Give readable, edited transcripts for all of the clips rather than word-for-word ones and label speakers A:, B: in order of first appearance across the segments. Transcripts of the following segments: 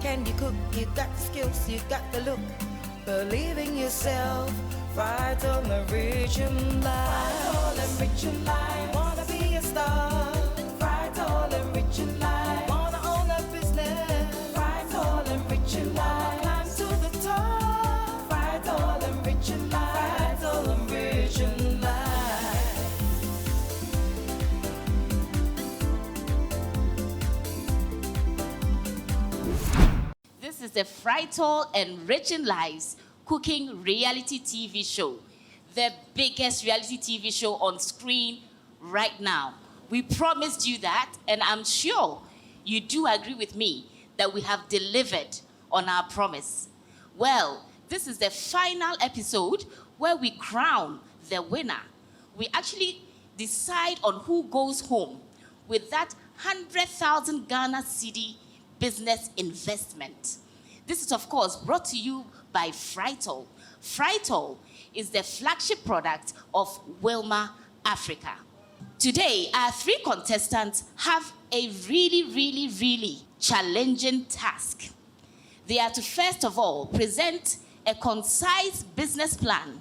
A: Can you cook? You got the skills, you got the look. Believe in yourself. Frytol Enriching life. Frytol Enriching life. Wanna be a star. Frytol Enriching life. Wanna own a business. Frytol Enriching life. Climb to the top. Frytol Enriching life. Frytol Enriching life.
B: This is the Frytol Enriching Lives cooking reality TV show, the biggest reality TV show on screen right now. We promised you that, and I'm sure you do agree with me that we have delivered on our promise. Well, this is the final episode where we crown the winner. We actually decide on who goes home with that 100,000 Ghana cedi business investment. This is, of course, brought to you by Frytol. Frytol is the flagship product of Wilmar Africa. Today, our three contestants have a really challenging task. They are to, first of all, present a concise business plan,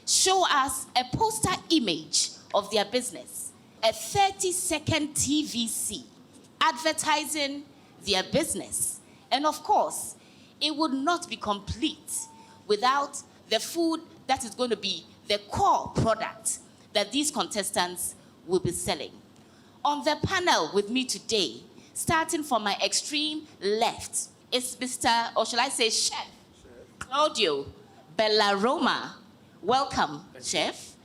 B: show us a poster image of their business, a 30-second TVC advertising their business, and of course, it would not be complete without the food that is going to be the core product that these contestants will be selling. On the panel with me today, starting from my extreme left, is Mr., or shall I say Chef Claudio Bellaroma. Welcome, Chef.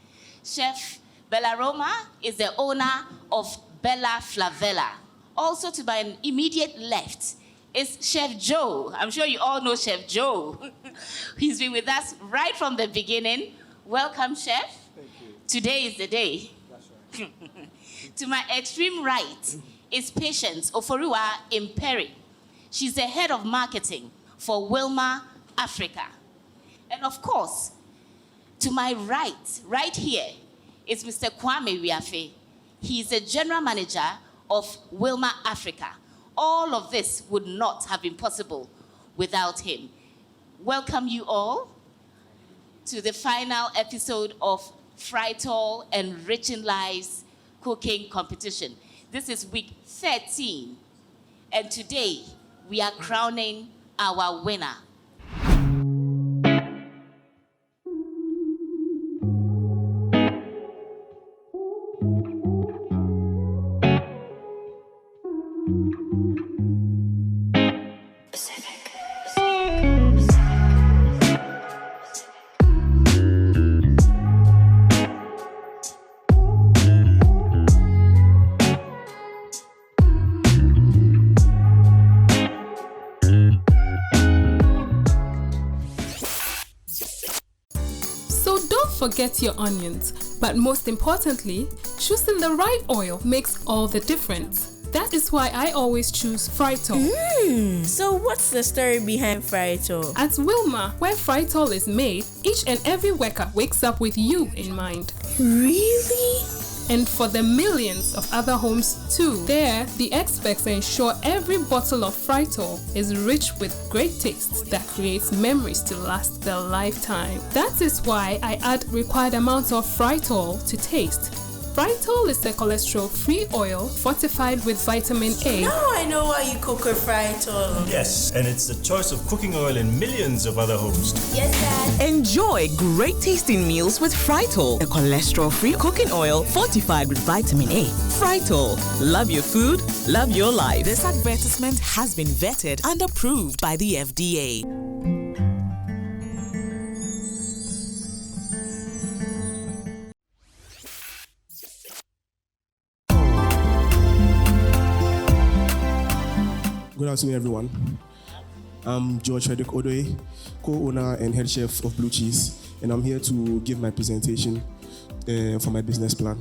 B: Chef Bellaroma is the owner of Bella Flavella. Also to my immediate left is Chef Joe. I'm sure you all know Chef Joe. He's been with us right from the beginning. Welcome, Chef.
C: Thank you.
B: Today is the day.
C: That's right.
B: To my extreme right is Patience Oforua Imperi. She's the head of marketing for Wilmar Africa. And of course, to my right here, is Mr. Kwame Wiafe. He's the general manager of Wilmar Africa. All of this would not have been possible without him. Welcome you all to the final episode of Frytol Enriching Lives cooking competition. This is week 13, and today we are crowning our winner.
D: Forget your onions, but most importantly, choosing the right oil makes all the difference. That is why I always choose Frytol.
E: So what's the story behind Frytol?
D: At Wilmar, where Frytol is made, each and every worker wakes up with you in mind.
E: Really?
D: And for the millions of other homes too. There, the experts ensure every bottle of Frytol is rich with great taste that creates memories to last the lifetime. That is why I add required amounts of Frytol to taste. Frytol is a cholesterol-free oil fortified with vitamin A.
E: Now I know why you cook with Frytol.
C: Yes, and it's the choice of cooking oil in millions of other homes.
E: Yes, Dad.
F: Enjoy great tasting meals with Frytol, a cholesterol-free cooking oil fortified with vitamin A. Frytol, love your food, love your life. This advertisement has been vetted and approved by the FDA.
G: Good afternoon, everyone. I'm George Frederick Odoye, co-owner and head chef of Blue Cheese, and I'm here to give my presentation for my business plan.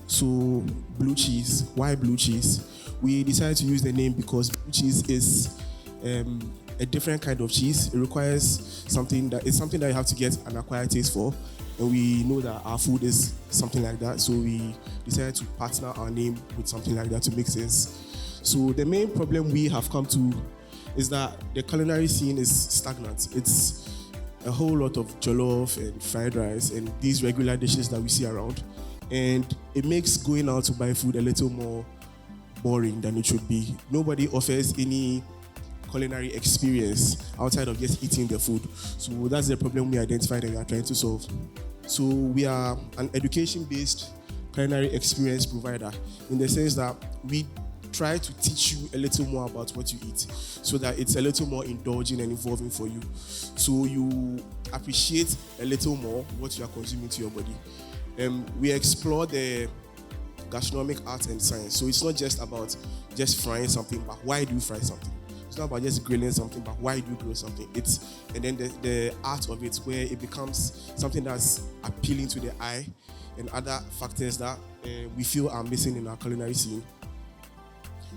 G: So, Blue Cheese. Why Blue Cheese? We decided to use the name because Blue Cheese is a different kind of cheese. It requires something that you have to get an acquired taste for, and we know that our food is something like that. So we decided to partner our name with something like that to make sense. So the main problem we have come to is that the culinary scene is stagnant. It's a whole lot of jollof and fried rice and these regular dishes that we see around. And it makes going out to buy food a little more boring than it should be. Nobody offers any culinary experience outside of just eating the food. So that's the problem we identified and we are trying to solve. So we are an education-based culinary experience provider in the sense that we try to teach you a little more about what you eat so that it's a little more indulging and involving for you. So you appreciate a little more what you are consuming to your body. We explore the gastronomic art and science. So it's not just about just frying something, but why do you fry something? It's not about just grilling something, but why do you grill something? And then the art of it, where it becomes something that's appealing to the eye and other factors that we feel are missing in our culinary scene.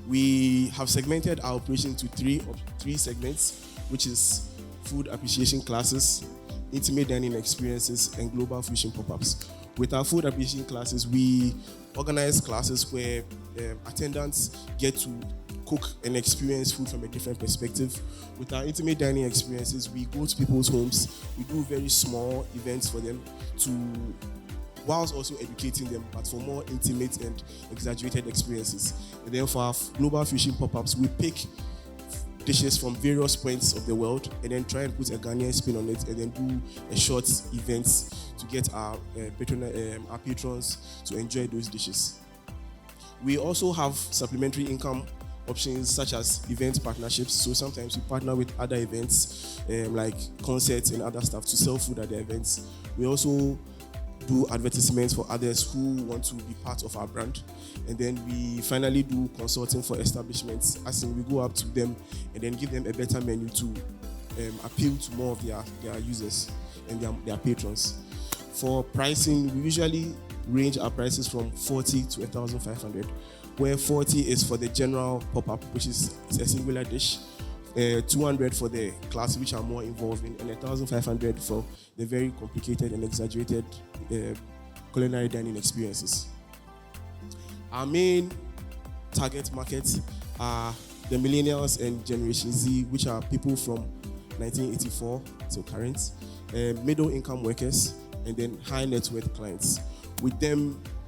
G: We have segmented our operation to three segments, which is food appreciation classes, intimate dining experiences, and global fusion pop-ups. With our food appreciation classes, we organize classes where attendants get to cook and experience food from a different perspective. With our intimate dining experiences, we go to people's homes, we do very small events for them whilst also educating them, but for more intimate and exaggerated experiences. And then for our global fusion pop-ups, we pick dishes from various points of the world and then try and put a Ghanaian spin on it and then do a short event to get our patrons to enjoy those dishes. We also have supplementary income options such as event partnerships. So sometimes we partner with other events like concerts and other stuff to sell food at the events. We also do advertisements for others who want to be part of our brand. And then we finally do consulting for establishments, as in we go up to them and then give them a better menu to appeal to more of their users and their patrons. For pricing, we usually range our prices from 40 to 1,500, where 40 is for the general pop-up, which is a singular dish, 200 for the classes which are more involving, and 1,500 for the very complicated and exaggerated culinary dining experiences. Our main target markets are the millennials and Generation Z, which are people from 1984 to current, middle income workers, and then high net worth clients. With the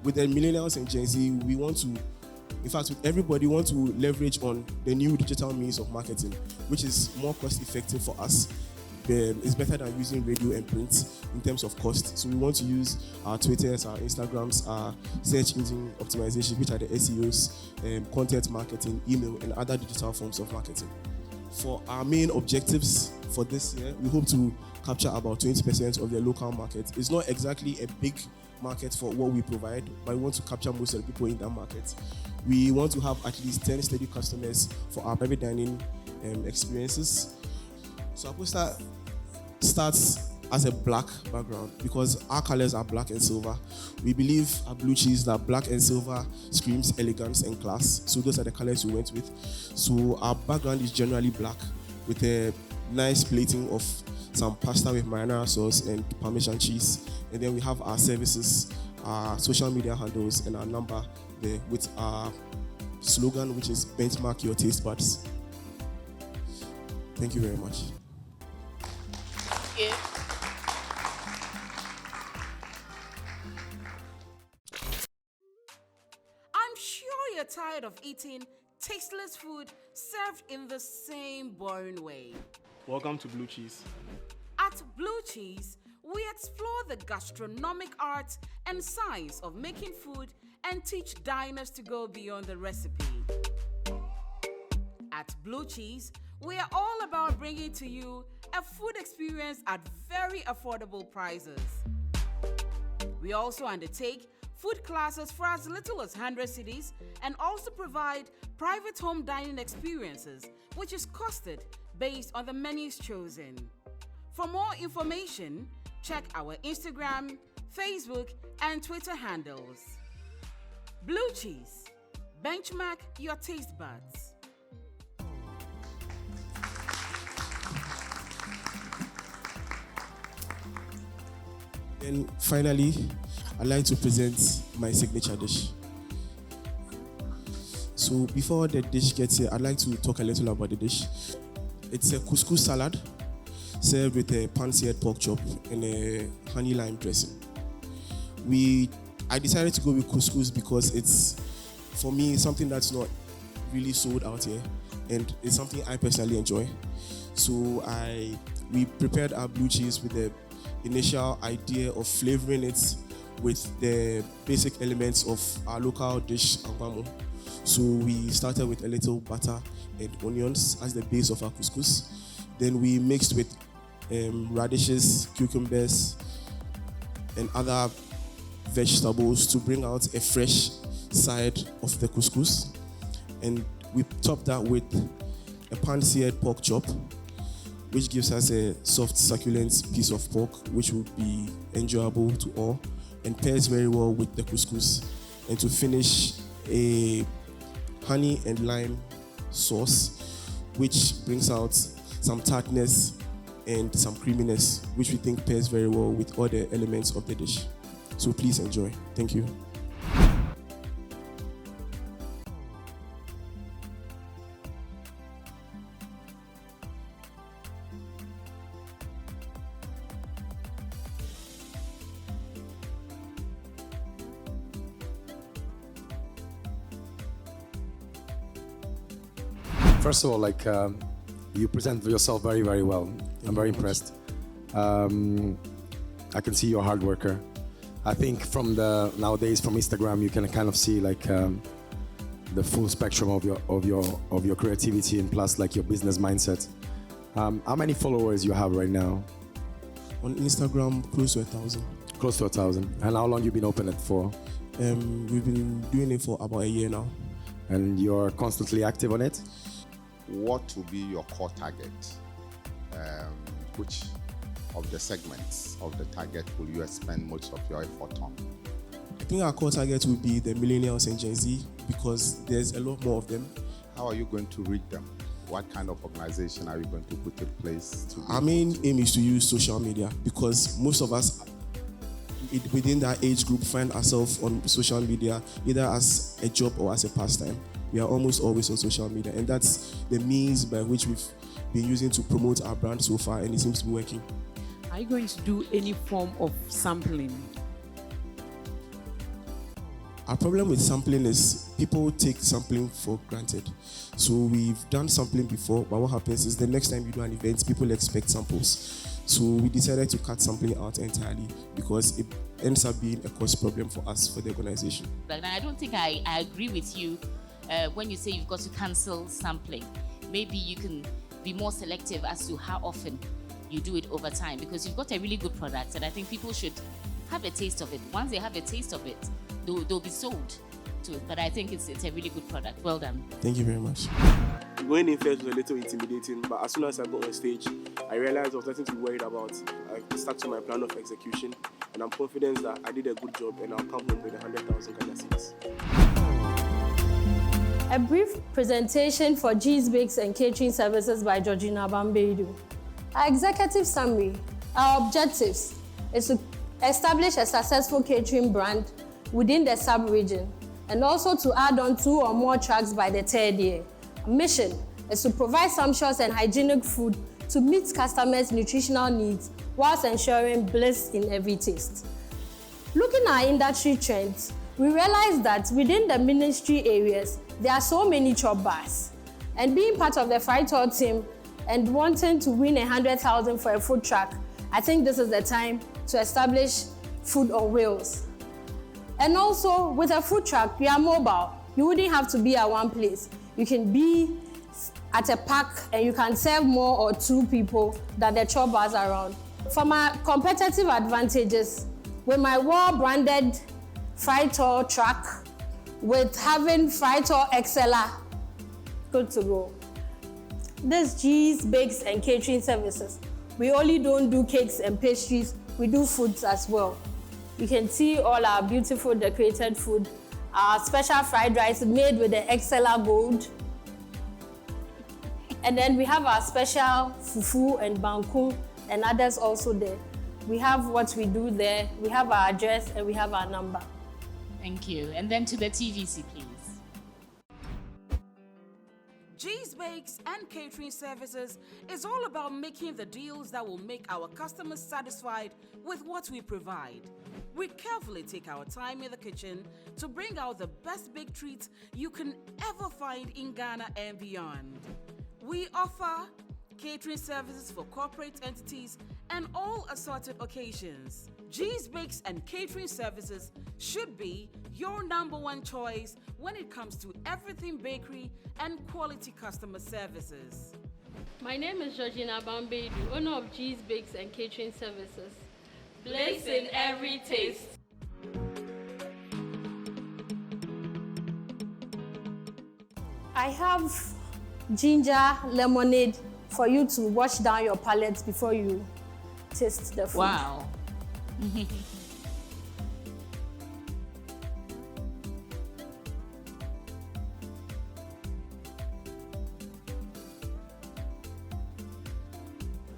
G: millennials and Gen Z, we want to, in fact, with everybody, want to leverage on the new digital means of marketing, which is more cost effective for us. It's better than using radio and print in terms of cost. So we want to use our Twitters, our Instagrams, our search engine optimization, which are the SEOs, content marketing, email, and other digital forms of marketing. For our main objectives for this year, we hope to capture about 20% of the local market. It's not exactly a big market for what we provide, but we want to capture most of the people in that market. We want to have at least 10 steady customers for our private dining experiences. So our poster starts as a black background because our colors are black and silver. We believe at Blue Cheese that black and silver screams elegance and class. So those are the colors we went with. So our background is generally black with a nice plating of some pasta with marinara sauce and Parmesan cheese. And then we have our services, our social media handles, and our number there with our slogan, which is benchmark your taste buds. Thank you very much.
B: Yeah.
H: I'm sure you're tired of eating tasteless food served in the same boring way.
G: Welcome to Blue Cheese.
H: At Blue Cheese, we explore the gastronomic art and science of making food and teach diners to go beyond the recipe. At Blue Cheese, we are all about bringing to you a food experience at very affordable prices. We also undertake food classes for as little as 100 cedis and also provide private home dining experiences, which is costed based on the menus chosen. For more information, check our Instagram, Facebook, and Twitter handles. Blue Cheese, benchmark your taste buds.
G: And finally, I'd like to present my signature dish. So before the dish gets here, I'd like to talk a little about the dish. It's a couscous salad served with a pan-seared pork chop and a honey lime dressing. I decided to go with couscous because it's, for me, something that's not really sold out here, and it's something I personally enjoy. So we prepared our blue cheese with the initial idea of flavoring it with the basic elements of our local dish, agwamo. So we started with a little butter and onions as the base of our couscous. Then we mixed with radishes, cucumbers, and other vegetables to bring out a fresh side of the couscous. And we topped that with a pan-seared pork chop, which gives us a soft, succulent piece of pork, which will be enjoyable to all and pairs very well with the couscous. And to finish, a honey and lime sauce, which brings out some tartness and some creaminess, which we think pairs very well with all the elements of the dish. So please enjoy. Thank you.
I: First of all, you present yourself very, very well. I'm very impressed. I can see you're a hard worker. I think nowadays from Instagram you can kind of see the full spectrum of your creativity and plus your business mindset. How many followers you have right now?
G: On Instagram, close to 1,000.
I: Close to 1,000. And how long you been open it for?
G: We've been doing it for about a year now.
I: And you're constantly active on it?
J: What will be your core target? Which of the segments of the target will you spend most of your effort on?
G: I think our core target will be the millennials and Gen Z because there's a lot more of them.
J: How are you going to reach them? What kind of organization are you going to put in place?
G: Our main aim is to use social media because most of us within that age group find ourselves on social media either as a job or as a pastime. We are almost always on social media, and that's the means by which we've been using to promote our brand so far, and it seems to be working.
H: Are you going to do any form of sampling?
G: Our problem with sampling is people take sampling for granted. So we've done sampling before, but what happens is the next time you do an event, people expect samples. So we decided to cut sampling out entirely because it ends up being a cost problem for us, for the organization.
B: But I don't think I agree with you when you say you've got to cancel sampling. Maybe you can be more selective as to how often you do it over time because you've got a really good product and I think people should have a taste of it. Once they have a taste of it, they'll be sold to it. But I think it's a really good product. Well done.
G: Thank you very much. Going in first was a little intimidating, but as soon as I got on stage, I realized there was nothing to be worried about. I stuck to my plan of execution, and I'm confident that I did a good job and I'll come home with 100,000 Ghana cedis.
K: A brief presentation for G's Bakes and Catering Services by Georgina Bambeidu. Our executive summary, our objectives is to establish a successful catering brand within the sub-region and also to add on 2 or more trucks by the 3rd year. Our mission is to provide sumptuous and hygienic food to meet customers' nutritional needs whilst ensuring bliss in every taste. Looking at industry trends, we realize that within the ministry areas, there are so many chop bars. And being part of the Frytol team and wanting to win 100,000 for a food truck, I think this is the time to establish food on wheels. And also, with a food truck, you are mobile. You wouldn't have to be at one place. You can be at a park and you can serve more or 2 people than the chop bars around. For my competitive advantages, with my well-branded Frytol truck, with having Frytol XLR, good to go. This G's Bakes and Catering Services. We only don't do cakes and pastries, we do foods as well. You can see all our beautiful decorated food, our special fried rice made with the XLR gold. And then we have our special fufu and banku and others also there. We have what we do there, we have our address and we have our number.
B: Thank you. And then to the TVC, please.
H: G's Bakes and Catering Services is all about making the deals that will make our customers satisfied with what we provide. We carefully take our time in the kitchen to bring out the best baked treats you can ever find in Ghana and beyond. We offer catering services for corporate entities and all assorted occasions. G's Bakes and Catering Services should be your #1 choice when it comes to everything bakery and quality customer services.
K: My name is Georgina Bambedu, owner of G's Bakes and Catering Services.
B: Place in every taste.
K: I have ginger lemonade for you to wash down your palate before you taste the food.
B: Wow.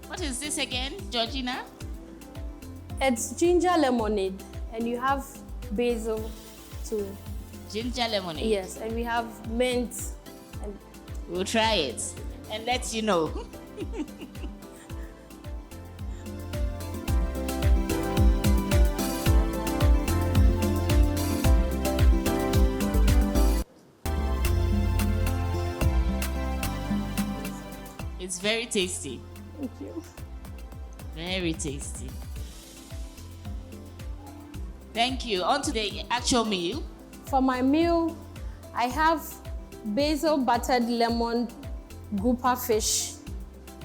B: What is this again, Georgina?
K: It's ginger lemonade, and you have basil too.
B: Ginger lemonade?
K: Yes, and we have mint. And
B: we'll try it and let you know. It's very tasty.
K: Thank you.
B: Very tasty. Thank you. On to the actual meal.
K: For my meal, I have basil buttered lemon grouper fish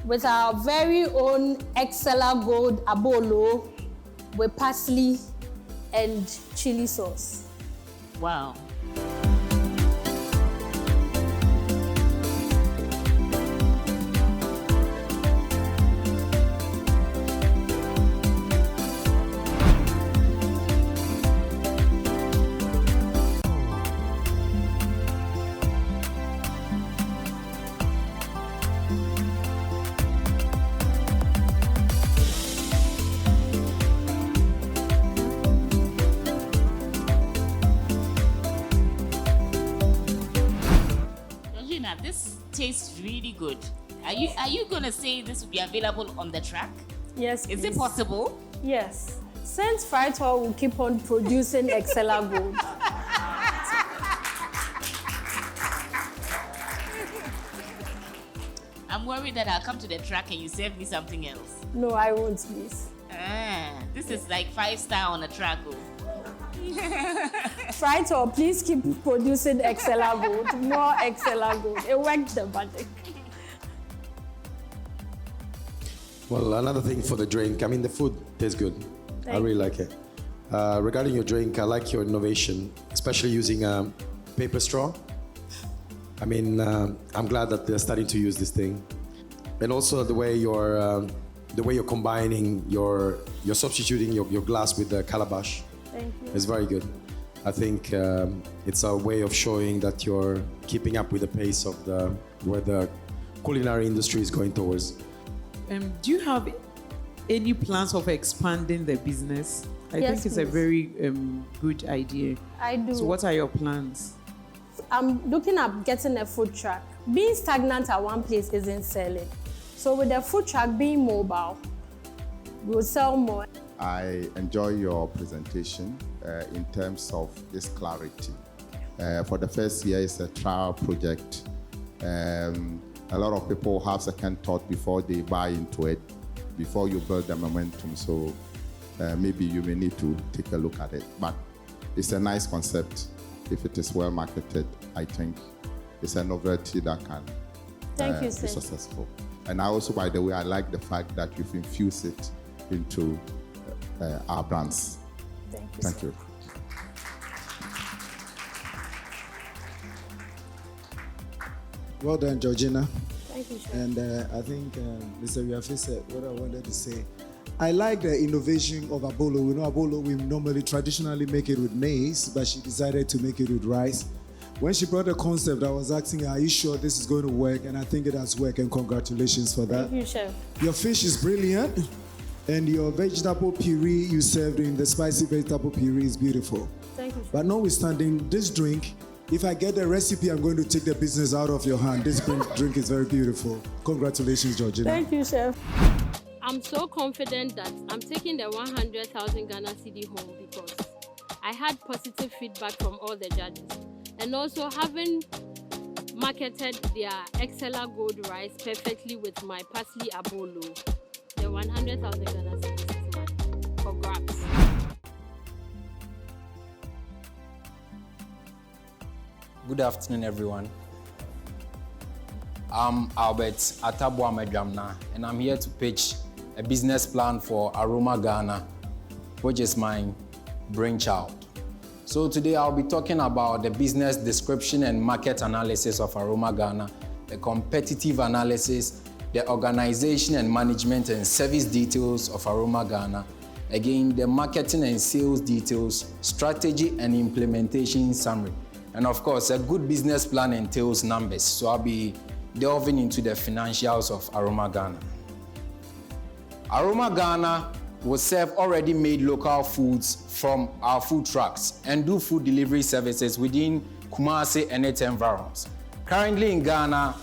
K: with our very own Excella Gold abolo with parsley and chili sauce.
B: Wow. This tastes really good. Are you gonna say this will be available on the track?
K: Yes.
B: Is
K: please.
B: it possible?
K: Yes. Since Frytol will keep on producing Excella Gold.
B: I'm worried that I'll come to the track and you serve me something else.
K: No, I won't, please.
B: This is like 5-star on a track.
K: Frytol, please keep producing Excella Gold. More Excella Gold. It worked the magic.
I: Well, another thing for the drink, I mean, the food tastes good. I really like it. Regarding your drink, I like your innovation, especially using a paper straw. I mean, I'm glad that they're starting to use this thing. And also the way you're combining, you're substituting your glass with the calabash.
K: Thank you.
I: It's very good. I think it's a way of showing that you're keeping up with the pace of where the culinary industry is going towards.
L: Do you have any plans of expanding the business? I
K: Yes,
L: think it's a
K: please.
L: very good idea.
K: I do.
L: So what are your plans?
K: I'm looking at getting a food truck. Being stagnant at one place isn't selling. So with the food truck being mobile, we'll sell more.
J: I enjoy your presentation in terms of this clarity. For the first year, it's a trial project. A lot of people have second thought before they buy into it, before you build the momentum. So maybe you may need to take a look at it. But it's a nice concept. If it is well marketed, I think it's a novelty that can
K: Thank you,
J: be
K: sir.
J: successful. And I also, by the way, I like the fact that you've infused it into our brands.
K: Thank you.
J: Thank you.
M: Well done, Georgina.
K: Thank you, Chef.
M: And I think Mr. Wiafe said what I wanted to say. I like the innovation of abolo. We know abolo, we normally traditionally make it with maize, but she decided to make it with rice. When she brought the concept, I was asking her, are you sure this is going to work? And I think it has worked, and congratulations for that.
K: Thank you, Chef.
M: Your fish is brilliant, and your vegetable puree you served in the spicy vegetable puree is beautiful.
K: Thank you, Chef.
M: But notwithstanding, this drink If I get the recipe, I'm going to take the business out of your hand. This drink is very beautiful. Congratulations, Georgina.
K: Thank you, Chef. I'm so confident that I'm taking the 100,000 Ghana cedi home because I had positive feedback from all the judges. And also having marketed their Excella Gold rice perfectly with my parsley abolo, the 100,000 Ghana cedis is mine for grabs.
N: Good afternoon, everyone. I'm Albert Atabwa Medramna, and I'm here to pitch a business plan for Aroma Ghana, which is my brainchild. So today I'll be talking about the business description and market analysis of Aroma Ghana, the competitive analysis, the organization and management and service details of Aroma Ghana, again, the marketing and sales details, strategy and implementation summary. And of course, a good business plan entails numbers, so I'll be delving into the financials of Aroma Ghana. Aroma Ghana will serve already made local foods from our food trucks and do food delivery services within Kumasi and its environs. Currently in Ghana,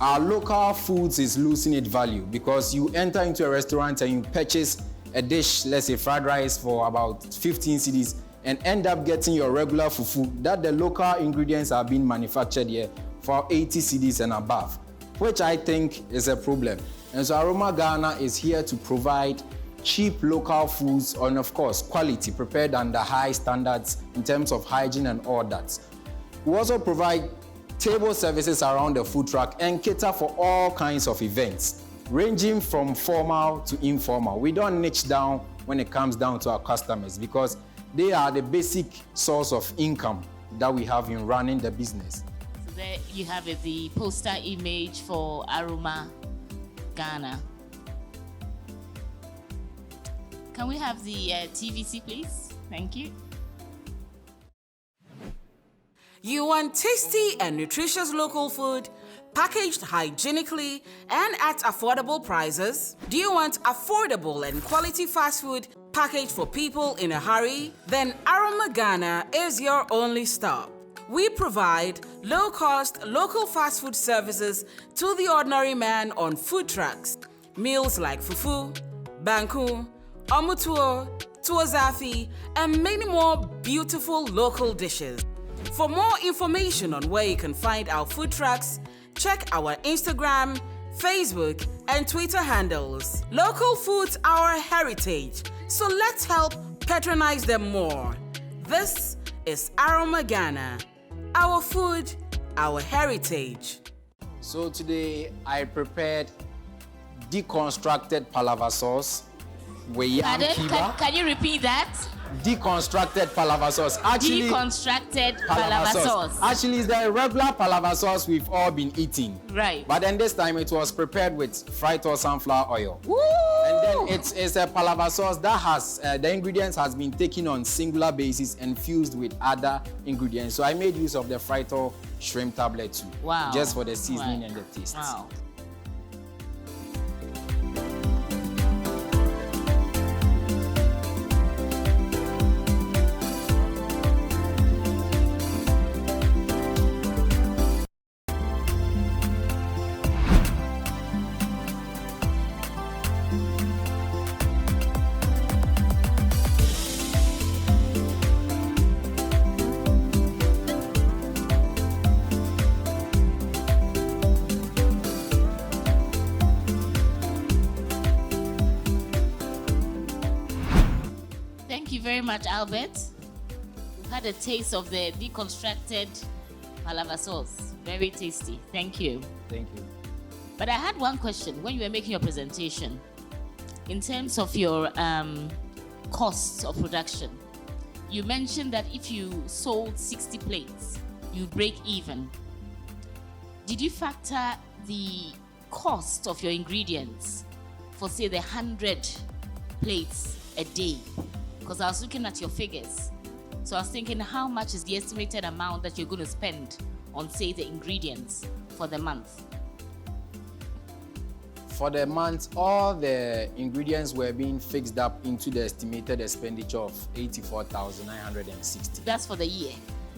N: our local foods is losing its value because you enter into a restaurant and you purchase a dish, let's say fried rice for about 15 cedis, and end up getting your regular fufu that the local ingredients are being manufactured here for 80 cedis and above, which I think is a problem. And so Aroma Ghana is here to provide cheap local foods and of course quality, prepared under high standards in terms of hygiene and all that. We also provide table services around the food truck and cater for all kinds of events, ranging from formal to informal. We don't niche down when it comes down to our customers because they are the basic source of income that we have in running the business.
B: So there you have it, the poster image for Aroma Ghana. Can we have the TVC, please? Thank you.
H: You want tasty and nutritious local food, packaged hygienically and at affordable prices? Do you want affordable and quality fast food packaged for people in a hurry? Then Aroma Ghana is your only stop. We provide low-cost local fast food services to the ordinary man on food trucks. Meals like fufu, banku, omutuo, tuozafi, and many more beautiful local dishes. For more information on where you can find our food trucks, check our Instagram, Facebook, and Twitter handles. Local foods are our heritage, so let's help patronize them more. This is Aroma Ghana, our food, our heritage.
N: So today I prepared deconstructed palava sauce with yam kiba.
B: Can you repeat that?
N: Deconstructed palava sauce. Actually,
B: deconstructed palava sauce.
N: Actually, it's the regular palava sauce we've all been eating.
B: Right.
N: But then this time it was prepared with Frytol sunflower oil.
B: Woo!
N: And then it's a palava sauce that has, the ingredients has been taken on singular basis and fused with other ingredients. So I made use of the Frytol shrimp tablet too.
B: Wow.
N: Just for the seasoning and the taste.
B: Wow. Thank you very much, Albert. We've had a taste of the deconstructed palava sauce. Very tasty. Thank you.
N: Thank you.
B: But I had one question when you were making your presentation. In terms of your costs of production, you mentioned that if you sold 60 plates, you break even. Did you factor the cost of your ingredients for, say, the 100 plates a day? Because I was looking at your figures. So I was thinking, how much is the estimated amount that you're going to spend on, say, the ingredients for the month?
N: For the month, all the ingredients were being fixed up into the estimated expenditure of 84,960.
B: That's for the year?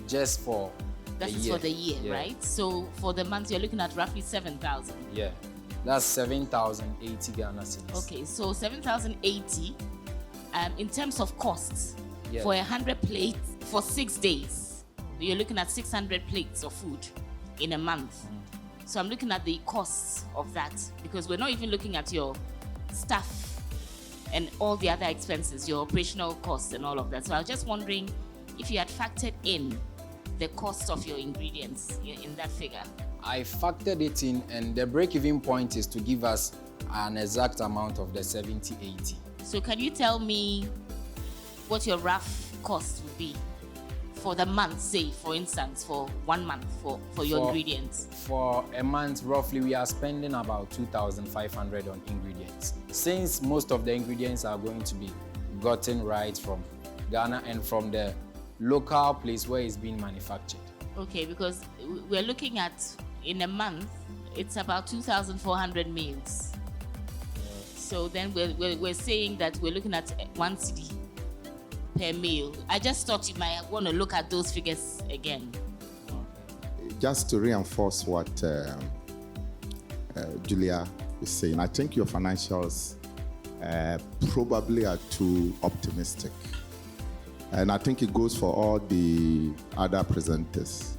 N: Just for
B: That is for the year, right? So for the month, you're looking at roughly 7,000.
N: Yeah, that's 7,080 Ghana cedis.
B: Okay, so 7,080. In terms of costs,
N: Yeah.
B: for 100 plates for 6 days, you're looking at 600 plates of food in a month. So I'm looking at the costs of that because we're not even looking at your staff and all the other expenses, your operational costs and all of that. So I was just wondering if you had factored in the cost of your ingredients in that figure.
N: I factored it in, and the break-even point is to give us an exact amount of the 70-80.
B: So can you tell me what your rough cost would be for the month, say, for instance, for 1 month for your ingredients?
N: For a month, roughly, we are spending about 2,500 on ingredients. Since most of the ingredients are going to be gotten right from Ghana and from the local place where it's being manufactured.
B: Okay, because we're looking at, in a month, it's about 2,400 meals. So then we're saying that we're looking at 1 cedi per meal. I just thought you might want to look at those figures again.
J: Just to reinforce what Julia is saying, I think your financials probably are too optimistic. And I think it goes for all the other presenters.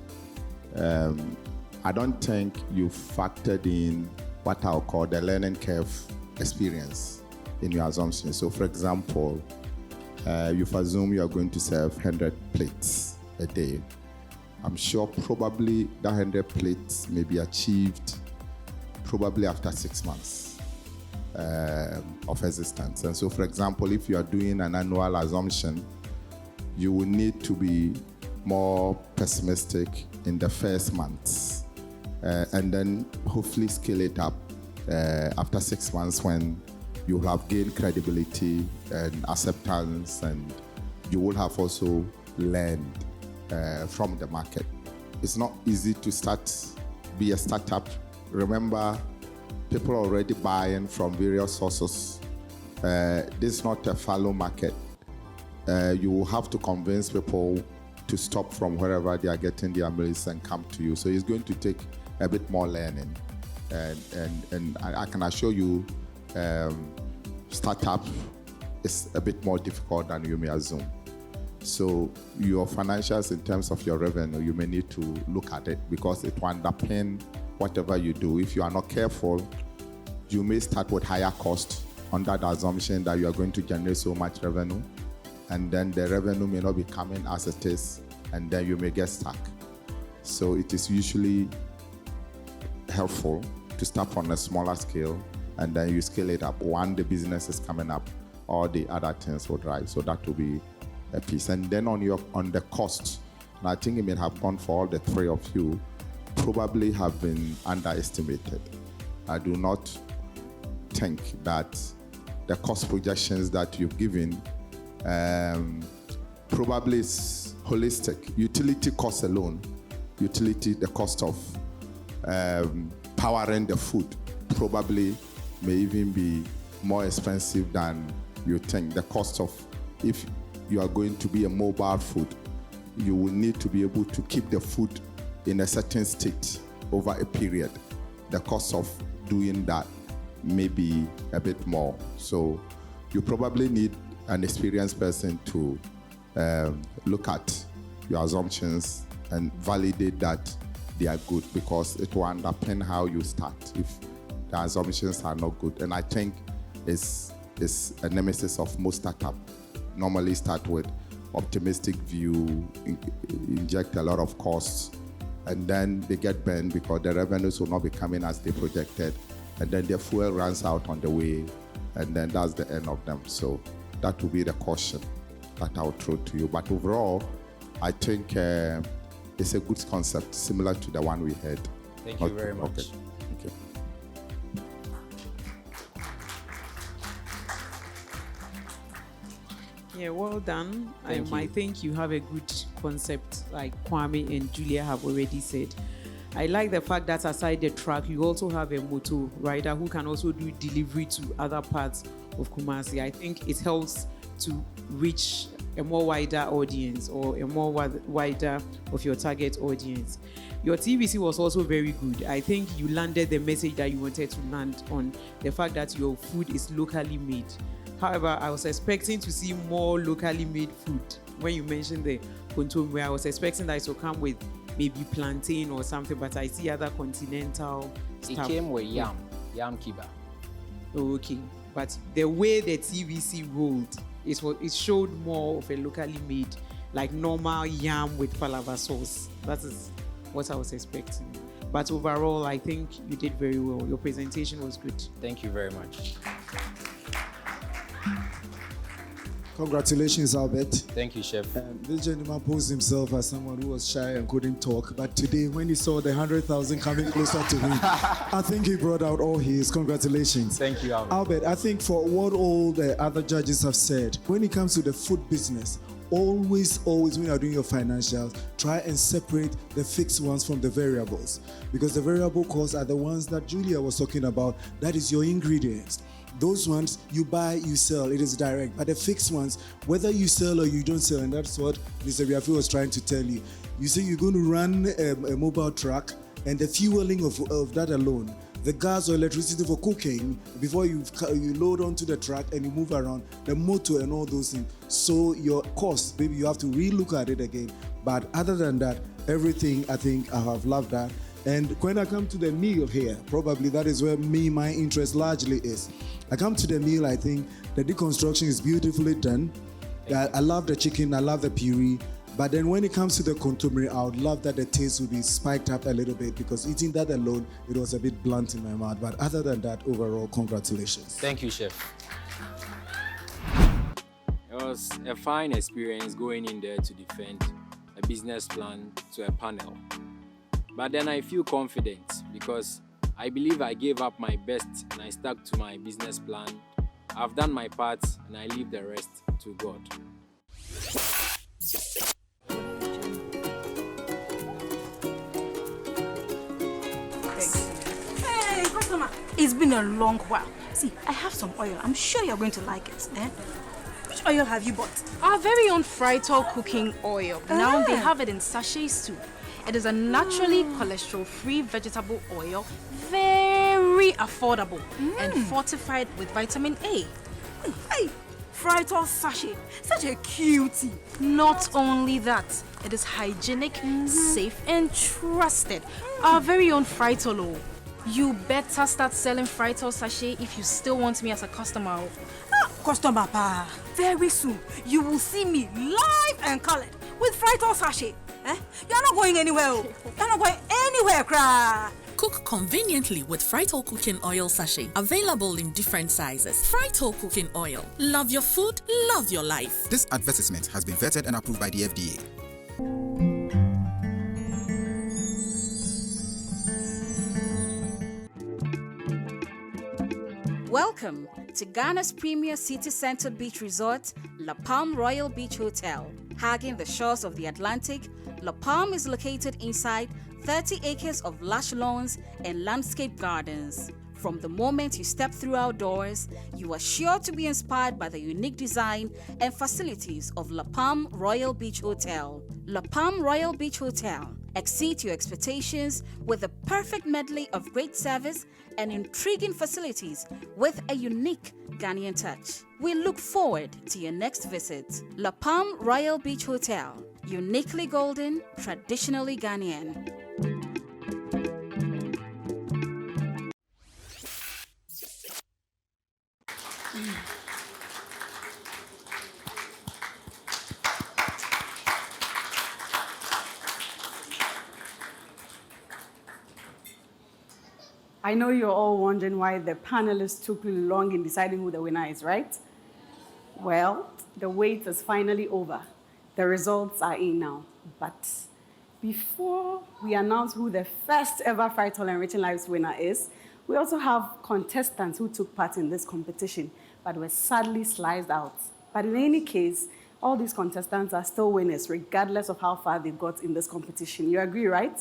J: I don't think you factored in what I'll call the learning curve experience in your assumption. So for example, you've assumed you are going to serve 100 plates a day. I'm sure probably that 100 plates may be achieved probably after 6 months of existence. And so for example, if you are doing an annual assumption, you will need to be more pessimistic in the first months and then hopefully scale it up after 6 months when you have gained credibility and acceptance, and you will have also learned from the market. It's not easy to be a startup. Remember, people are already buying from various sources. This is not a fallow market. You will have to convince people to stop from wherever they are getting their meals and come to you. So it's going to take a bit more learning. And I can assure you, startup is a bit more difficult than you may assume. So your financials in terms of your revenue, you may need to look at it because it will underpin whatever you do. If you are not careful, you may start with higher cost under the assumption that you are going to generate so much revenue, and then the revenue may not be coming as it is, and then you may get stuck. So it is usually helpful to start on a smaller scale, and then you scale it up. One, the business is coming up, all the other things will drive. So that will be a piece. And then on the cost, and I think it may have gone for all the three of you, probably have been underestimated. I do not think that the cost projections that you've given probably is holistic. Utility cost alone, the cost of powering the food probably may even be more expensive than you think. The cost of, if you are going to be a mobile food, you will need to be able to keep the food in a certain state over a period. The cost of doing that may be a bit more. So you probably need an experienced person to look at your assumptions and validate that they are good, because it will underpin how you start if the assumptions are not good. And I think it's a nemesis of most startups. Normally start with optimistic view, inject a lot of costs, and then they get burned because the revenues will not be coming as they projected, and then their fuel runs out on the way, and then that's the end of them. So that will be the caution that I will throw to you. But overall, I think it's a good concept, similar to the one we had.
N: Thank you very much.
J: Okay. Thank you.
L: Yeah, well done.
N: Thank
L: I
N: you.
L: think you have a good concept, like Kwame and Julia have already said. I like the fact that aside the truck, you also have a motor rider who can also do delivery to other parts of Kumasi. I think it helps to reach a more wider audience or a more wider of your target audience. Your TVC was also very good. I think you landed the message that you wanted to land on, the fact that your food is locally made. However, I was expecting to see more locally made food. When you mentioned the kontomire, I was expecting that it would come with maybe plantain or something, but I see other continental stuff.
N: It came with yam kiba.
L: Oh, okay. But the way the TVC rolled, it showed more of a locally made, like normal yam with palava sauce. That is what I was expecting. But overall, I think you did very well. Your presentation was good.
N: Thank you very much.
M: Congratulations, Albert.
N: Thank you, Chef.
M: This gentleman posed himself as someone who was shy and couldn't talk, but today, when he saw the 100,000 coming closer to him, I think he brought out all his. Congratulations.
N: Thank you, Albert.
M: Albert, I think for what all the other judges have said, when it comes to the food business, always when you are doing your financials, try and separate the fixed ones from the variables, because the variable costs are the ones that Julia was talking about. That is your ingredients. Those ones you buy, you sell, it is direct. But the fixed ones, whether you sell or you don't sell, and that's what Mr. Biafi was trying to tell you. You say you're going to run a mobile truck, and the fueling of that alone, the gas or electricity for cooking, before you load onto the truck and you move around, the motor and all those things. So your cost, maybe you have to relook at it again. But other than that, everything, I think I have loved that. And when I come to the meal here, probably that is where my interest largely is. I come to the meal, I think the deconstruction is beautifully done. I love the chicken, I love the puree. But then when it comes to the kontomire, I would love that the taste would be spiked up a little bit, because eating that alone, it was a bit blunt in my mouth. But other than that, overall, congratulations.
N: Thank you, Chef.
O: It was a fine experience going in there to defend a business plan to a panel. But then I feel confident because I believe I gave up my best and I stuck to my business plan. I've done my part and I leave the rest to God.
P: Hey, customer, it's been a long while. See, I have some oil. I'm sure you're going to like it. Which oil have you bought?
Q: Our very own Frytol cooking oil. Now they have it in sachets too. It is a naturally cholesterol-free vegetable oil, very affordable and fortified with vitamin A.
P: Hey, Frytol sachet, such a cutie.
Q: Not only that, it is hygienic, safe and trusted. Our very own Frytol. You better start selling Frytol sachet if you still want me as a customer.
P: Customer pa, very soon you will see me live and colored with Frytol sachet. You're not going anywhere. You're not going anywhere, cry.
F: Cook conveniently with Frytol cooking oil sachet. Available in different sizes. Frytol cooking oil. Love your food, love your life.
R: This advertisement has been vetted and approved by the FDA.
H: Welcome to Ghana's premier city center beach resort, La Palm Royal Beach Hotel. Hugging the shores of the Atlantic, La Palm is located inside 30 acres of lush lawns and landscape gardens. From the moment you step through our doors, you are sure to be inspired by the unique design and facilities of La Palm Royal Beach Hotel. La Palm Royal Beach Hotel. Exceed your expectations with a perfect medley of great service and intriguing facilities with a unique Ghanaian touch. We look forward to your next visit. La Palm Royal Beach Hotel. Uniquely golden, traditionally Ghanaian.
S: I know you're all wondering why the panelists took long in deciding who the winner is, right? Well, the wait is finally over. The results are in now. But before we announce who the first ever Frytol Enriching Lives winner is, we also have contestants who took part in this competition, but were sadly sliced out. But in any case, all these contestants are still winners, regardless of how far they got in this competition. You agree, right?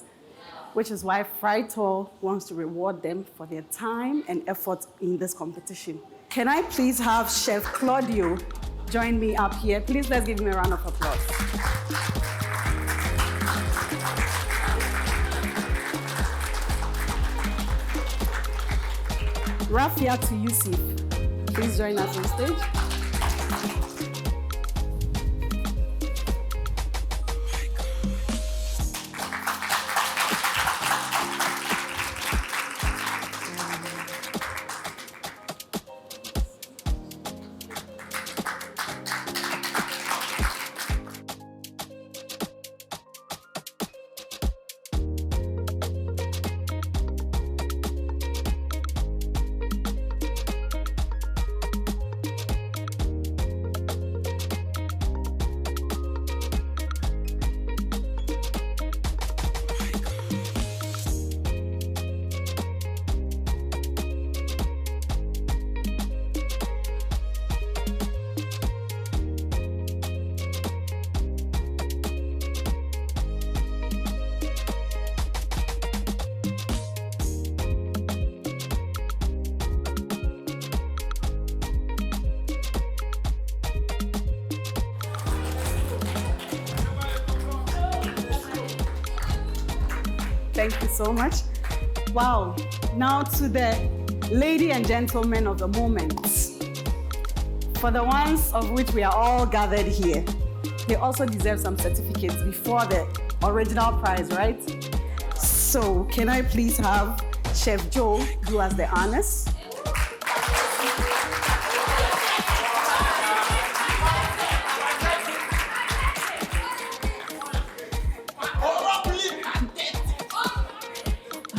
S: Which is why Frytol wants to reward them for their time and effort in this competition. Can I please have Chef Claudio join me up here. Please let's give him a round of applause. Rafia to Yusuf, please join us on stage. Thank you so much. Wow. Now to the lady and gentlemen of the moment. For the ones of which we are all gathered here, they also deserve some certificates before the original prize, right? So can I please have Chef Joe do us the honors?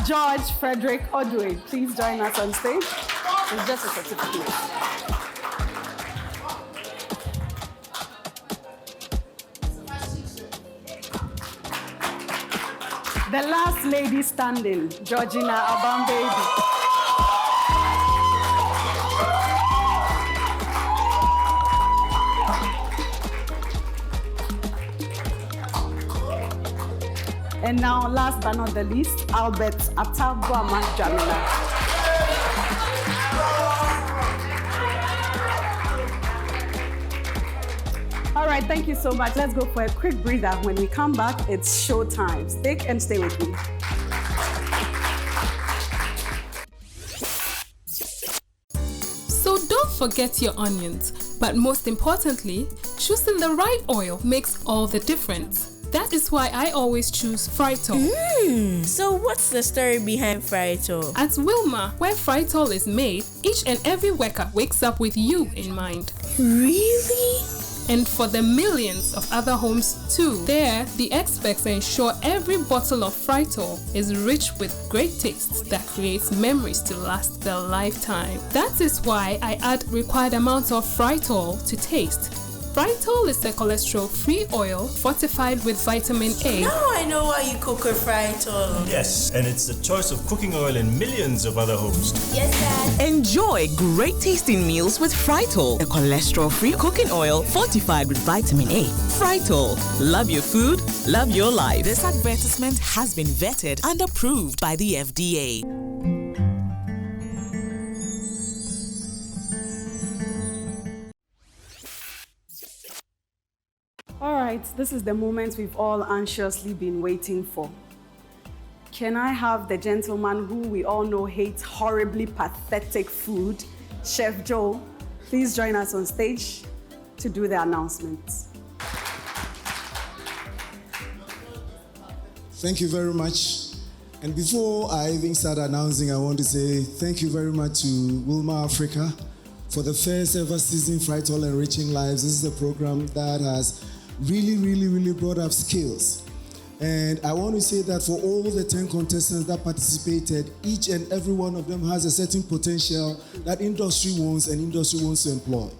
S: George Frederick Odwe, please join us on stage. It's just a certificate. The last lady standing, Georgina Abambedu. And now, last but not the least, Albert Atabwaman Jamila. All right, thank you so much. Let's go for a quick breather. When we come back, it's show time. Stick and stay with me.
D: So don't forget your onions, but most importantly, choosing the right oil makes all the difference. That is why I always choose Frytol.
E: So what's the story behind Frytol?
D: At Wilma, where Frytol is made, each and every worker wakes up with you in mind.
E: Really?
D: And for the millions of other homes too. There, the experts ensure every bottle of Frytol is rich with great taste that creates memories to last their lifetime. That is why I add required amounts of Frytol to taste. Frytol is a cholesterol-free oil fortified with vitamin A.
E: Now I know why you cook with Frytol.
C: Yes, and it's the choice of cooking oil in millions of other homes.
E: Yes, Dad.
F: Enjoy great tasting meals with Frytol, a cholesterol-free cooking oil fortified with vitamin A. Frytol, love your food, love your life. This advertisement has been vetted and approved by the FDA.
S: All right, this is the moment we've all anxiously been waiting for. Can I have the gentleman who we all know hates horribly pathetic food, Chef Joe, please join us on stage to do the announcements.
M: Thank you very much. And before I even start announcing, I want to say thank you very much to Wilma Africa for the first ever season Frytol Enriching Lives. This is a program that has really brought up skills. And I want to say that for all the 10 contestants that participated, each and every one of them has a certain potential that industry wants and industry wants to employ.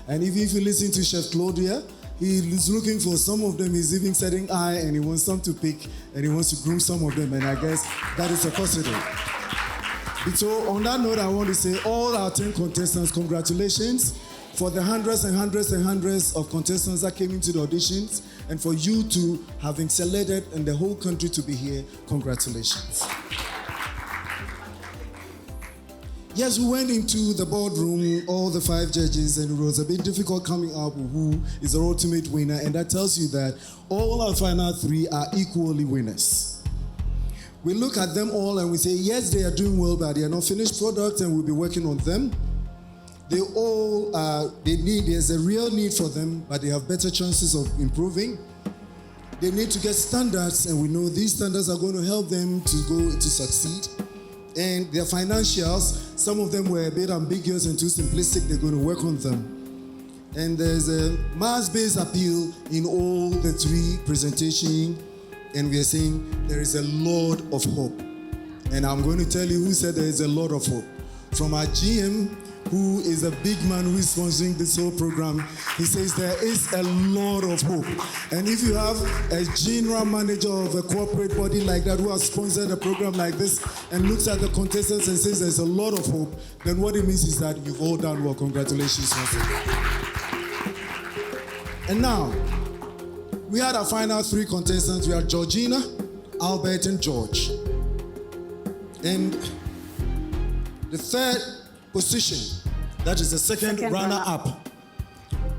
M: And if you listen to Chef Claudia, he is looking for some of them, he's even setting eye and he wants some to pick and he wants to groom some of them, and I guess that is a positive. So on that note, I want to say all our 10 contestants, congratulations for the hundreds and hundreds and hundreds of contestants that came into the auditions, and for you to having selected and the whole country to be here, congratulations. Yes, we went into the boardroom, all the 5 judges, and it was a bit difficult coming up with who is the ultimate winner, and that tells you that all our final 3 are equally winners. We look at them all and we say, yes, they are doing well, but they are not finished products, and we'll be working on them. They all, there's a real need for them, but they have better chances of improving. They need to get standards, and we know these standards are going to help them to succeed. And their financials, some of them were a bit ambiguous and too simplistic. They're going to work on them. And there's a mass-based appeal in all the 3 presentations. And we are saying there is a lot of hope. And I'm going to tell you who said there is a lot of hope. From our GM, who is a big man who is sponsoring this whole program, he says there is a lot of hope. And if you have a general manager of a corporate body like that who has sponsored a program like this and looks at the contestants and says there's a lot of hope, then what it means is that you've all done well. Congratulations once again. And now, we had our final 3 contestants. We had Georgina, Albert, and George. And the 3rd position, that is the second runner-up.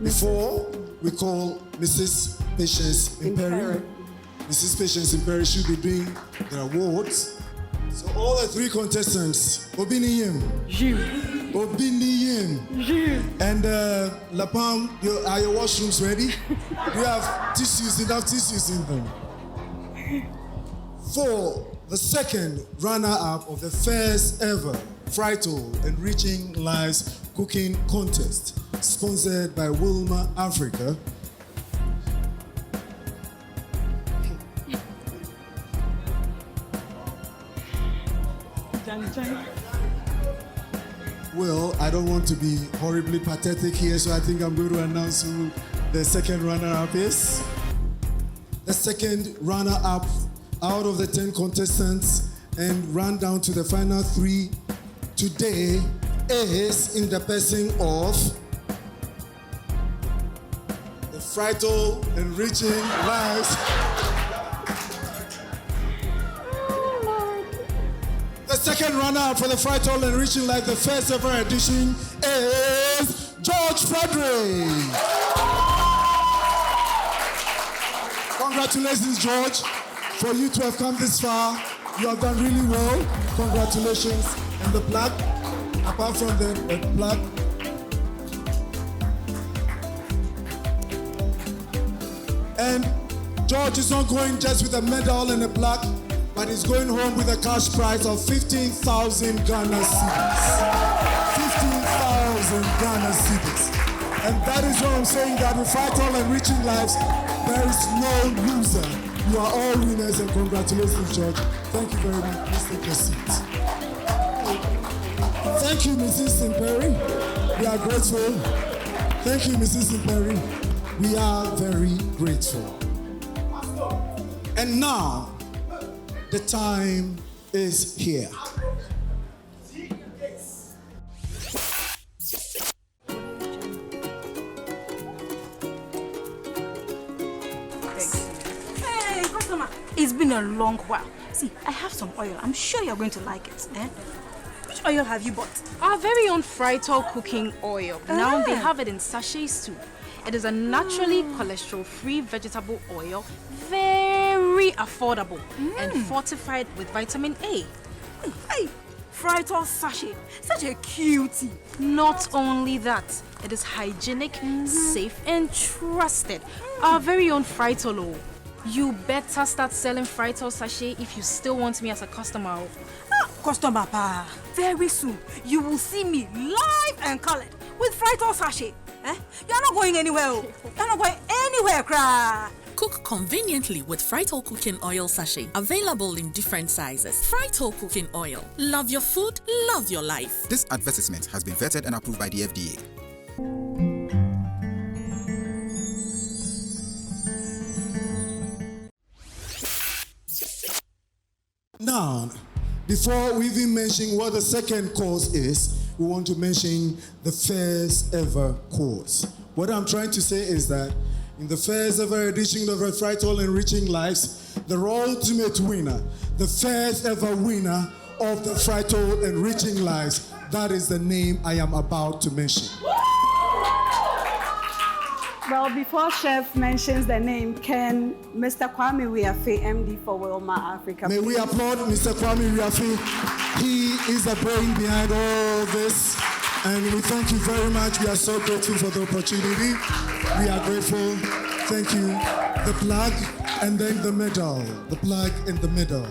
M: Before we call Mrs. Patience Imperi. Mrs. Patience Imperi should be doing the awards. So all the 3 contestants, Obiniyem, and Lapam, are your washrooms ready? Do you have tissues, enough tissues in them? For the second runner-up of the first ever Frytol Enriching Lives Cooking Contest, sponsored by Wilma Africa. Well, I don't want to be horribly pathetic here, so I think I'm going to announce who the second runner-up is. The second runner-up out of the 10 contestants and run down to the final 3 today is in the person of the Frytol Enriching Lives. The second runner-up for the Frytol Enriching Lives, the first ever edition, is George Frederick. Congratulations, George, for you to have come this far. You have done really well. Congratulations. And the plaque, apart from the plaque, and George is not going just with a medal and a plaque, but he's going home with a cash prize of 15,000 Ghana cedis. 15,000 Ghana cedis. And that is what I'm saying, that with Frytol Enriching Lives, there is no loser. You are all winners, and congratulations, George. Thank you very much. Please take your seats. Thank you, Mrs. Imperi. We are grateful. Thank you, Mrs. Imperi. We are very grateful. And now, the time is here.
P: Hey, customer. It's been a long while. See, I have some oil. I'm sure you're going to like it. Which oil have you bought?
Q: Our very own Frytol cooking oil. Now they have it in sachets too. It is a naturally cholesterol-free vegetable oil, very affordable and fortified with vitamin A.
P: Hey, Frytol sachet, such a cutie.
Q: Not only that, it is hygienic, safe and trusted. Our very own Frytol. You better start selling Frytol sachet if you still want me as a customer.
P: Customer pa, very soon you will see me live and colored with Frytol sachet. You're not going anywhere. You're not going anywhere, cry.
F: Cook conveniently with Frytol cooking oil sachet, available in different sizes. Frytol cooking oil. Love your food, love your life.
R: This advertisement has been vetted and approved by the FDA.
M: Now, before we even mention what the second course is, we want to mention the first ever course. What I'm trying to say is that in the first ever edition of Frytol Enriching Lives, the ultimate winner, the first ever winner of the Frytol Enriching Lives. That is the name I am about to mention.
S: Well, before Chef mentions the name, can Mr. Kwame Wiafe, MD for Wilma Africa,
M: May we applaud Mr. Kwame Wiafe. He is the brain behind all this. And we thank you very much. We are so grateful for the opportunity. We are grateful. Thank you. The plug and then the medal. The plug in the middle.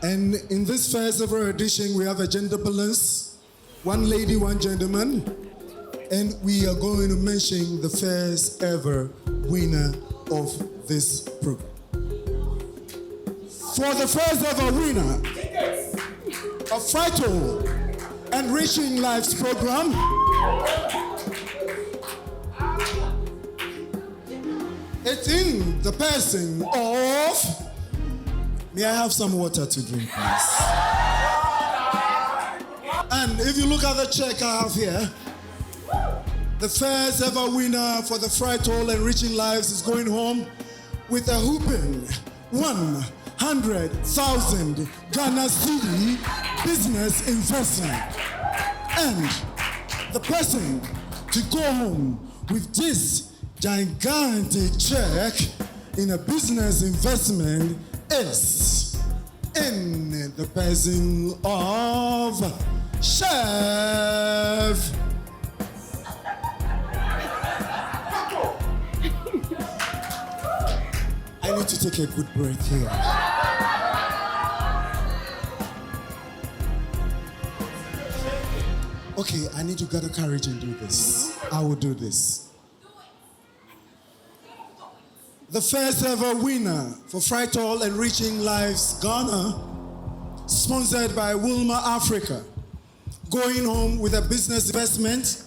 M: And in this first ever edition, we have a gender balance. One lady, one gentleman. And we are going to mention the first ever winner of this program. For the first ever winner of Frytol Enriching Lives program, it's in the person of... May I have some water to drink, please? And if you look at the check I have here, the first ever winner for the Frytol Enriching Lives is going home with a whooping 100,000 Ghana Cedi business investment. And the person to go home with this gigantic check in a business investment is in the person of Chef. I need to take a good breath here. Okay, I need to gather courage and do this. I will do this. The first ever winner for Frytol Enriching Lives Ghana, sponsored by Wilma Africa, going home with a business investment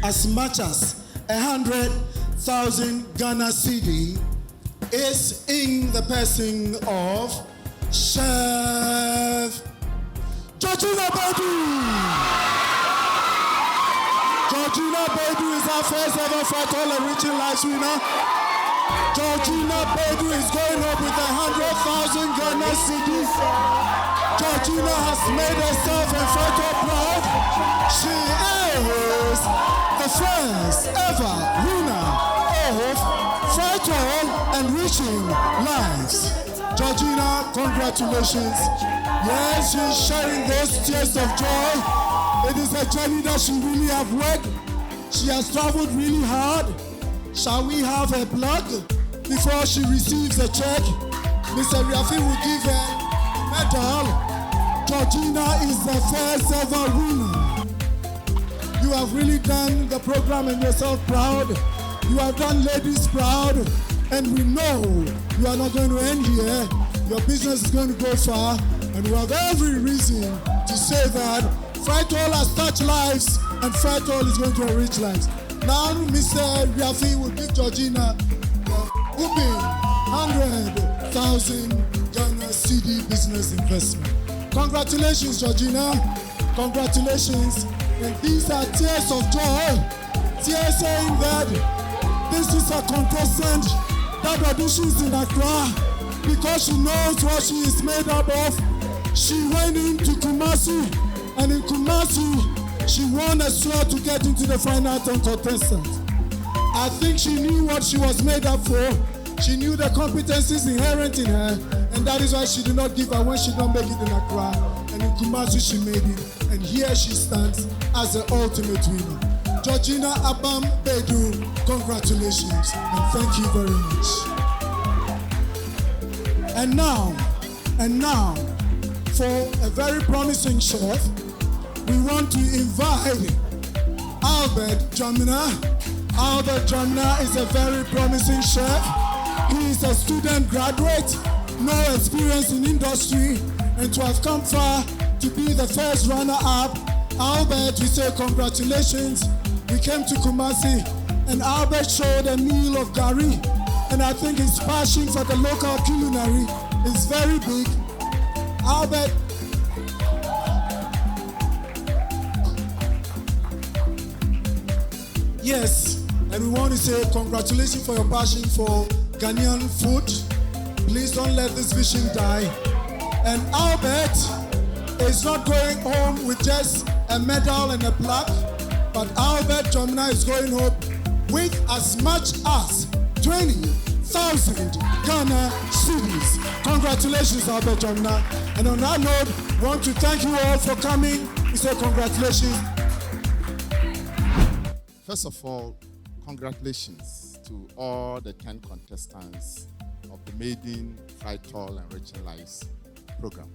M: as much as 100,000 Ghana Cedi, is in the person of Chef Georgina Bedu. Georgina Bedu is our first ever Frytol Enriching Lives winner. Georgina Bedu is going up with 100,000 Ghana Cedi. Georgina has made herself and Frytol proud. She is the first ever winner of Frytol Enriching Lives. Georgina, congratulations. Yes, she's sharing those tears of joy. It is a journey that she really has worked. She has traveled really hard. Shall we have a plug before she receives a check? Mr. Riafi will give her a medal. Georgina is the first ever winner. You have really done the program and yourself proud. You have done ladies proud. And we know you are not going to end here. Your business is going to go far. And we have every reason to say that Frytol has touched lives and Frytol is going to enrich lives. Now, Mr. Riafi will give Georgina the whooping 100,000 Ghana Cedi business investment. Congratulations, Georgina. Congratulations. And these are tears of joy. Tears saying that this is a contestant that auditions in Accra because she knows what she is made up of. She went into Kumasi, and in Kumasi, she won a slot to get into the final 10 contestants. I think she knew what she was made up for. She knew the competencies inherent in her, and that is why she did not give her when she did not make it in Accra. And in Kumasi, she made it. And here she stands as the ultimate winner. Georgina Abam Bedu, congratulations, and thank you very much. And now, for a very promising chef, we want to invite Albert Jamina. Albert Jamina is a very promising chef. He is a student graduate, no experience in industry, and to have come far to be the first runner-up. Albert, we say congratulations. We came to Kumasi, and Albert showed a meal of gari, and I think his passion for the local culinary is very big. Albert, yes, and we want to say congratulations for your passion for Ghanaian food. Please don't let this vision die. And Albert is not going home with just a medal and a plaque, but Albert Jomna is going home with as much as 20,000 Ghana cedis. Congratulations, Albert Jomna. And on that note, we want to thank you all for coming. We say congratulations.
J: First of all, congratulations to all the 10 contestants of the Maiden Frytol Enriching Lives program.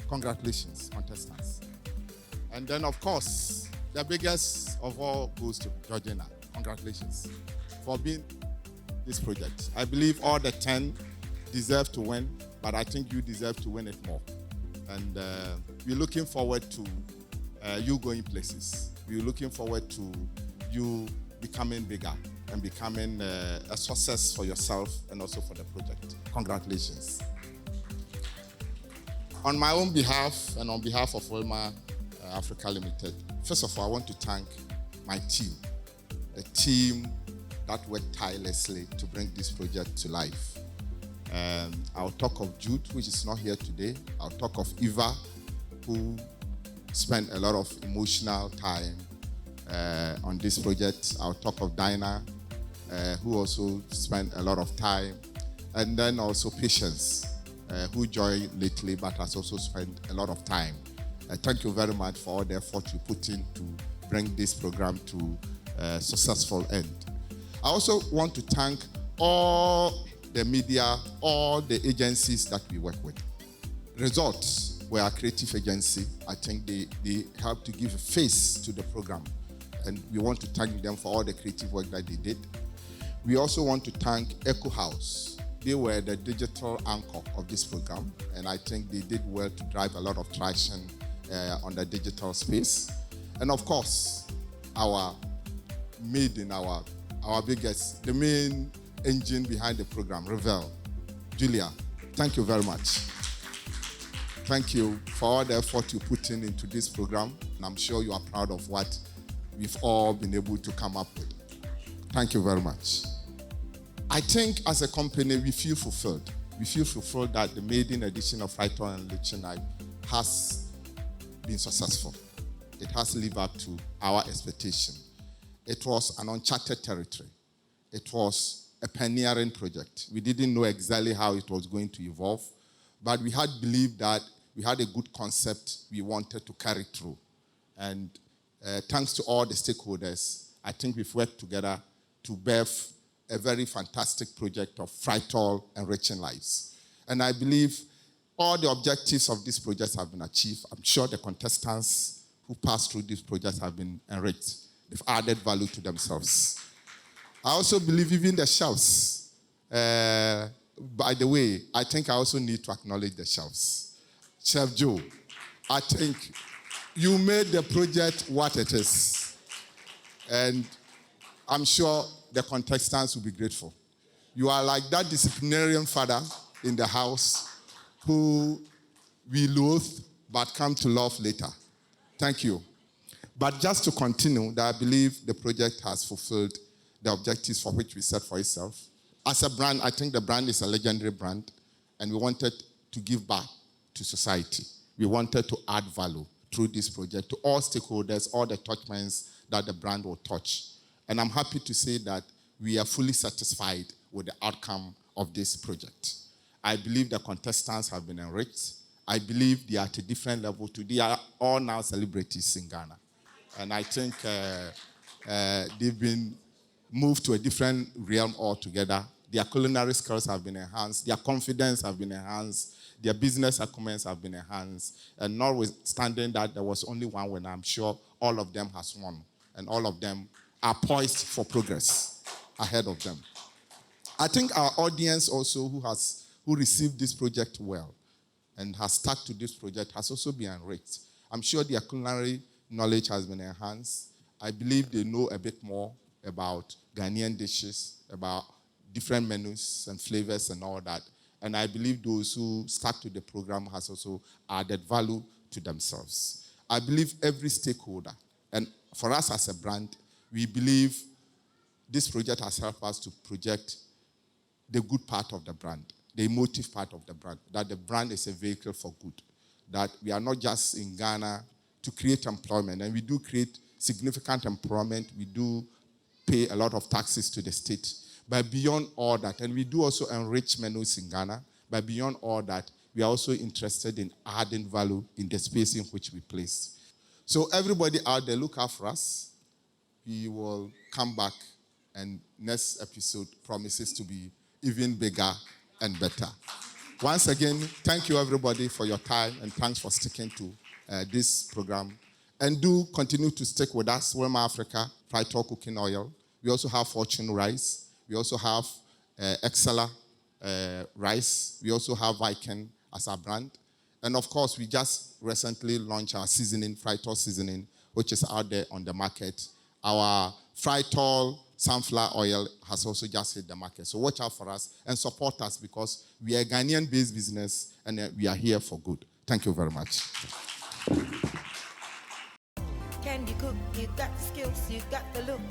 J: Congratulations, contestants. And then, of course, the biggest of all goes to Georgina. Congratulations for being this project. I believe all the 10 deserve to win, but I think you deserve to win it more. And we're looking forward to you going places. We're looking forward to you becoming bigger and becoming a success for yourself and also for the project. Congratulations. On my own behalf and on behalf of Wilma Africa Limited, first of all, I want to thank my team, the team that worked tirelessly to bring this project to life. I'll talk of Jude, which is not here today. I'll talk of Eva, who spent a lot of emotional time on this project. I'll talk of Dinah, who also spent a lot of time. And then also Patience, who joined lately but has also spent a lot of time. Thank you very much for all the effort you put in to bring this program to a successful end. I also want to thank all the media, all the agencies that we work with. Results were a creative agency. I think they helped to give a face to the program. And we want to thank them for all the creative work that they did. We also want to thank Echo House. They were the digital anchor of this program, and I think they did well to drive a lot of traction on the digital space. And of course, our maiden, our biggest, the main engine behind the program, Revel. Julia, thank you very much. Thank you for all the effort you put in into this program, and I'm sure you are proud of what we've all been able to come up with. Thank you very much. I think as a company, we feel fulfilled. We feel fulfilled that the maiden edition of Frytol Enriching has been successful. It has lived up to our expectation. It was an uncharted territory. It was a pioneering project. We didn't know exactly how it was going to evolve, but we had believed that we had a good concept we wanted to carry through. And thanks to all the stakeholders, I think we've worked together to birth a very fantastic project of Frytol Enriching Lives. And I believe all the objectives of this project have been achieved. I'm sure the contestants who passed through this project have been enriched. They've added value to themselves. I also believe even the chefs. By the way, I think I also need to acknowledge the chefs. Chef Joe, I think you made the project what it is. And I'm sure the contestants will be grateful. You are like that disciplinarian father in the house who we loathe but come to love later. Thank you. But just to continue, that I believe the project has fulfilled the objectives for which we set for itself. As a brand, I think the brand is a legendary brand, and we wanted to give back to society. We wanted to add value through this project to all stakeholders, all the touchpoints that the brand will touch. And I'm happy to say that we are fully satisfied with the outcome of this project. I believe the contestants have been enriched. I believe they are at a different level too. They are all now celebrities in Ghana. And I think they've been moved to a different realm altogether. Their culinary skills have been enhanced. Their confidence have been enhanced. Their business acumen have been enhanced. And notwithstanding that there was only one winner, I'm sure all of them has won. And all of them are poised for progress ahead of them. I think our audience also who received this project well and has stuck to this project has also been enriched. I'm sure their culinary knowledge has been enhanced. I believe they know a bit more about Ghanaian dishes, about different menus and flavors and all that. And I believe those who stuck to the program has also added value to themselves. I believe every stakeholder, and for us as a brand, we believe this project has helped us to project the good part of the brand, the emotive part of the brand, that the brand is a vehicle for good, that we are not just in Ghana to create employment, and we do create significant employment, we do pay a lot of taxes to the state, but beyond all that, and we do also enrich menus in Ghana, but beyond all that, we are also interested in adding value in the space in which we place. So everybody out there, look out for us. We will come back, and next episode promises to be even bigger and better. Once again, thank you everybody for your time, and thanks for sticking to this program. And do continue to stick with us, Wilma Africa, Frytol Cooking Oil. We also have Fortune Rice. We also have Excella Rice. We also have Viking as our brand. And of course, we just recently launched our seasoning, Frytol seasoning, which is out there on the market. Our Frytol sunflower oil has also just hit the market. So watch out for us and support us, because we are a Ghanaian-based business and we are here for good. Thank you very much.
A: Can you cook? You got the skills, you got the look.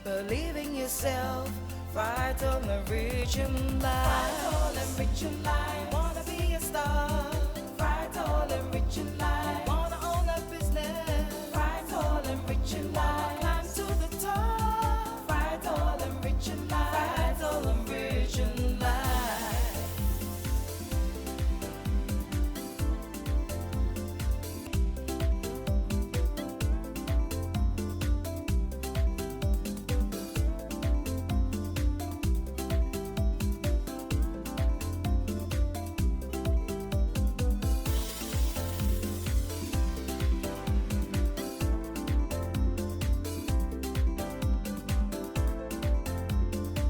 A: Believe in yourself. Frytol Enriching life. Frytol Enriching life. Wanna be a star.